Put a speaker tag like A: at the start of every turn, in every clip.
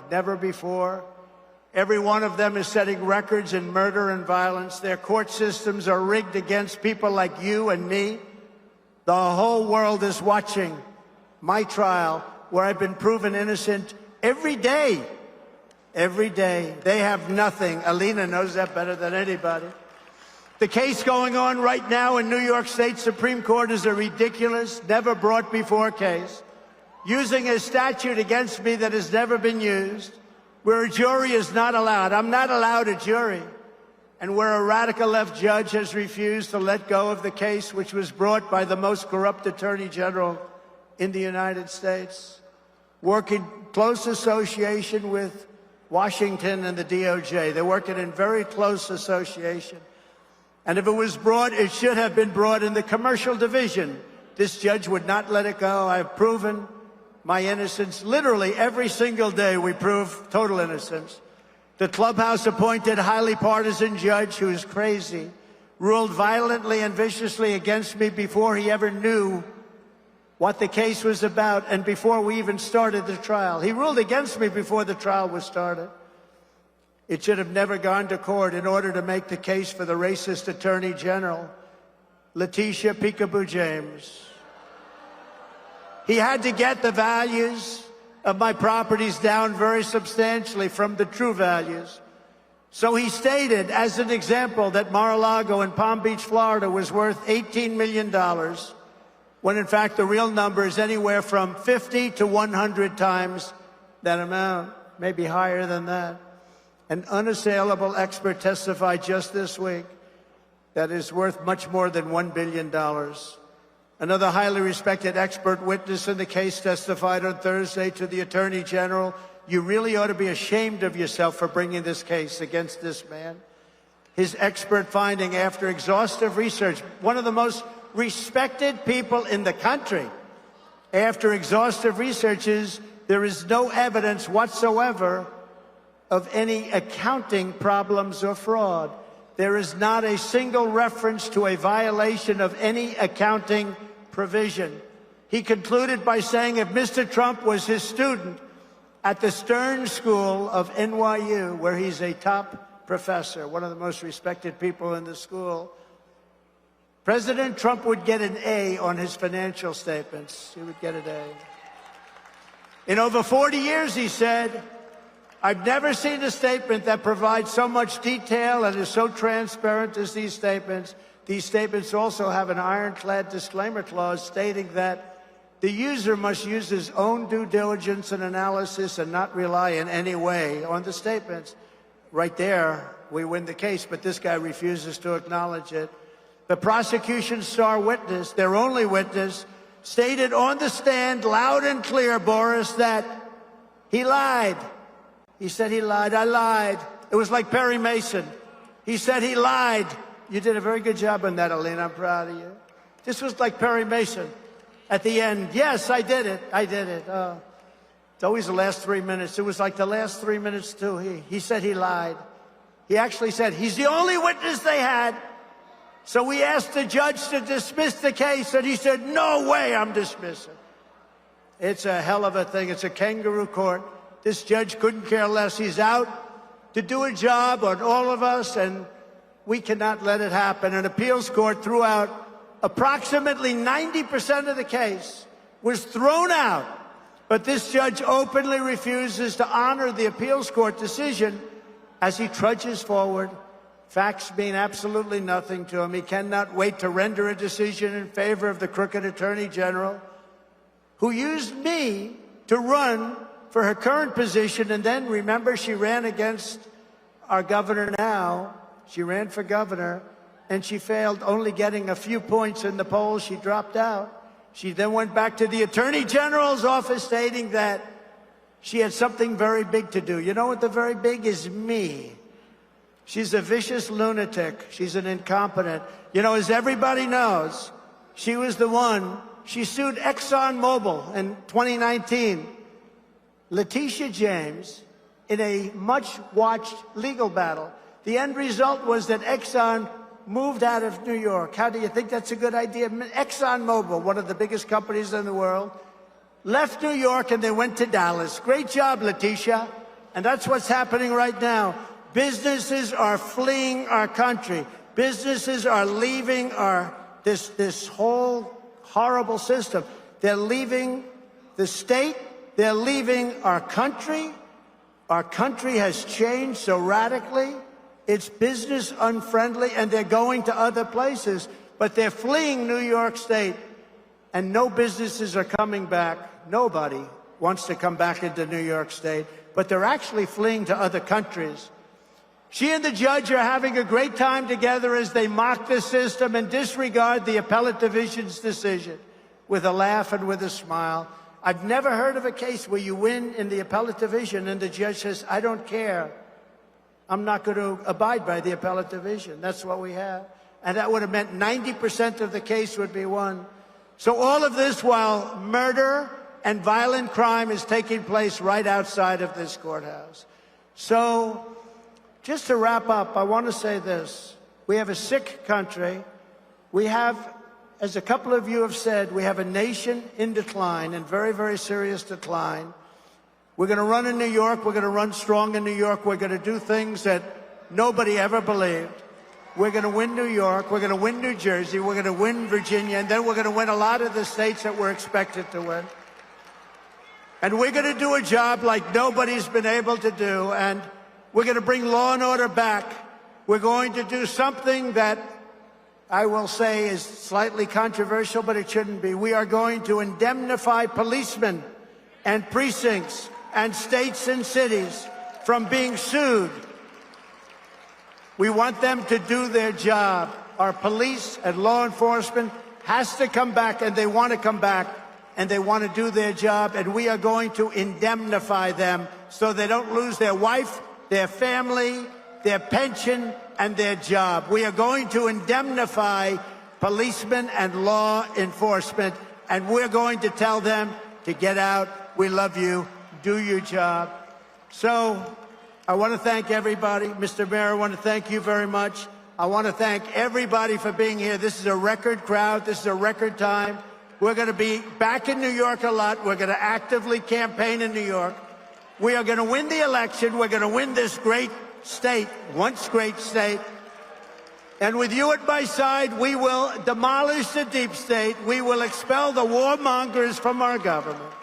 A: never before. Every one of them is setting records in murder and violence. Their court systems are rigged against people like you and me. The whole world is watching my trial, where I've been proven innocent every day. Every day. They have nothing. Alina knows that better than anybody. The case going on right now in New York State Supreme Court is a ridiculous, never brought before case, using a statute against me that has never been used, where a jury is not allowed. I'm not allowed a jury. And where a radical left judge has refused to let go of the case, which was brought by the most corrupt attorney general in the United States, working close association with Washington and the DOJ. They're working in very close association. And if it was brought, it should have been brought in the commercial division. This judge would not let it go. I've proven my innocence. Literally every single day we prove total innocence. The clubhouse-appointed, highly partisan judge, who is crazy, ruled violently and viciously against me before he ever knew what the case was about and before we even started the trial. He ruled against me before the trial was started. It should have never gone to court in order to make the case for the racist Attorney General, Letitia Peekaboo James. He had to get the values of my properties down very substantially from the true values. So he stated, as an example, that Mar-a-Lago in Palm Beach, Florida was worth $18 million, when in fact the real number is anywhere from 50 to 100 times that amount, maybe higher than that. An unassailable expert testified just this week that is worth much more than $1 billion. Another highly respected expert witness in the case testified on Thursday to the Attorney General, "You really ought to be ashamed of yourself for bringing this case against this man." His expert finding after exhaustive research, one of the most respected people in the country, after exhaustive research, is there is no evidence whatsoever of any accounting problems or fraud. There is not a single reference to a violation of any accounting provision. He concluded by saying if Mr. Trump was his student at the Stern School of NYU, where he's a top professor, one of the most respected people in the school, President Trump would get an A on his financial statements. He would get an A. In over 40 years, he said, I've never seen a statement that provides so much detail and is so transparent as these statements. These statements also have an ironclad disclaimer clause stating that the user must use his own due diligence and analysis and not rely in any way on the statements. Right there, we win the case, but this guy refuses to acknowledge it. The prosecution's star witness, their only witness, stated on the stand loud and clear, Boris, that he lied. He said he lied. I lied. It was like Perry Mason. He said he lied. You did a very good job on that, Alina. I'm proud of you. This was like Perry Mason. At the end, yes, I did it. I did it. Oh. It's always the last 3 minutes. It was like the last 3 minutes, too. He said he lied. He actually said he's the only witness they had. So we asked the judge to dismiss the case, and he said, no way I'm dismissing. It's a hell of a thing. It's a kangaroo court. This judge couldn't care less. He's out to do a job on all of us, and we cannot let it happen. An appeals court threw out approximately 90% of the case, was thrown out. But this judge openly refuses to honor the appeals court decision as he trudges forward. Facts mean absolutely nothing to him. He cannot wait to render a decision in favor of the crooked Attorney General, who used me to run for her current position, and then, remember, she ran against our governor now. She ran for governor, and she failed, only getting a few points in the polls. She dropped out. She then went back to the Attorney General's office stating that she had something very big to do. You know what the very big is? Me. She's a vicious lunatic. She's an incompetent. You know, as everybody knows, she was the one. She sued ExxonMobil in 2019. Letitia James, in a much-watched legal battle. The end result was that Exxon moved out of New York. How do you think that's a good idea? ExxonMobil, one of the biggest companies in the world, left New York and they went to Dallas. Great job, Letitia. And that's what's happening right now. Businesses are fleeing our country. Businesses are leaving this whole horrible system. They're leaving the state. They're leaving our country. Our country has changed so radically. It's business unfriendly, and they're going to other places. But they're fleeing New York State, and no businesses are coming back. Nobody wants to come back into New York State, but they're actually fleeing to other countries. She and the judge are having a great time together as they mock the system and disregard the appellate division's decision with a laugh and with a smile. I've never heard of a case where you win in the appellate division and the judge says, I don't care. I'm not going to abide by the appellate division. That's what we have. And that would have meant 90% of the case would be won. So all of this while murder and violent crime is taking place right outside of this courthouse. So just to wrap up, I want to say this. We have a sick country. We have, as a couple of you have said, we have a nation in decline, in very, very serious decline. We're going to run in New York. We're going to run strong in New York. We're going to do things that nobody ever believed. We're going to win New York. We're going to win New Jersey. We're going to win Virginia. And then we're going to win a lot of the states that we're expected to win. And we're going to do a job like nobody's been able to do. And we're going to bring law and order back. We're going to do something that I will say is slightly controversial, but it shouldn't be. We are going to indemnify policemen and precincts and states and cities from being sued. We want them to do their job. Our police and law enforcement has to come back, and they want to come back, and they want to do their job, and we are going to indemnify them so they don't lose their wife, their family, their pension, and their job. We are going to indemnify policemen and law enforcement, and we're going to tell them to get out. We love you. Do your job. So I want to thank everybody. Mr. Mayor, I want to thank you very much. I want to thank everybody for being here. This is a record crowd. This is a record time. We're going to be back in New York a lot. We're going to actively campaign in New York. We are going to win the election. We're going to win this great state, once great state. And with you at my side, we will demolish the deep state. We will expel the warmongers from our government.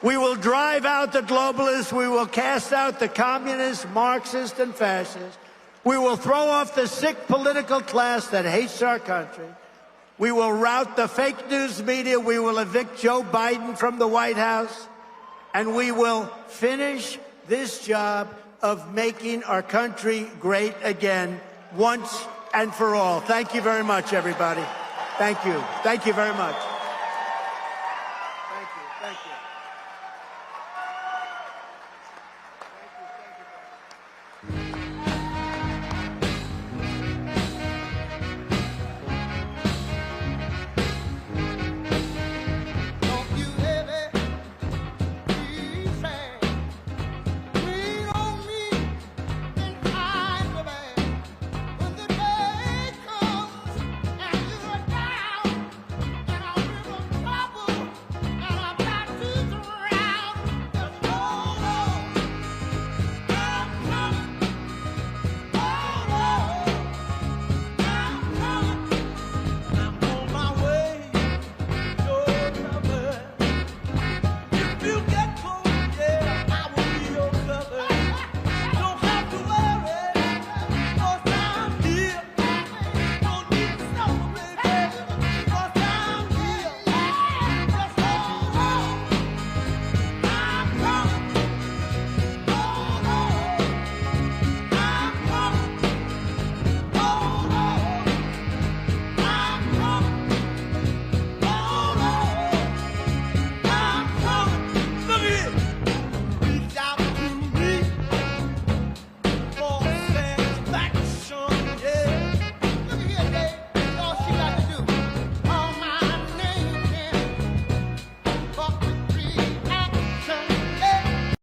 A: We will drive out the globalists. We will cast out the communists, Marxists, and fascists. We will throw off the sick political class that hates our country. We will rout the fake news media. We will evict Joe Biden from the White House. And we will finish this job of making our country great again, once and for all. Thank you very much, everybody. Thank you. Thank you very much.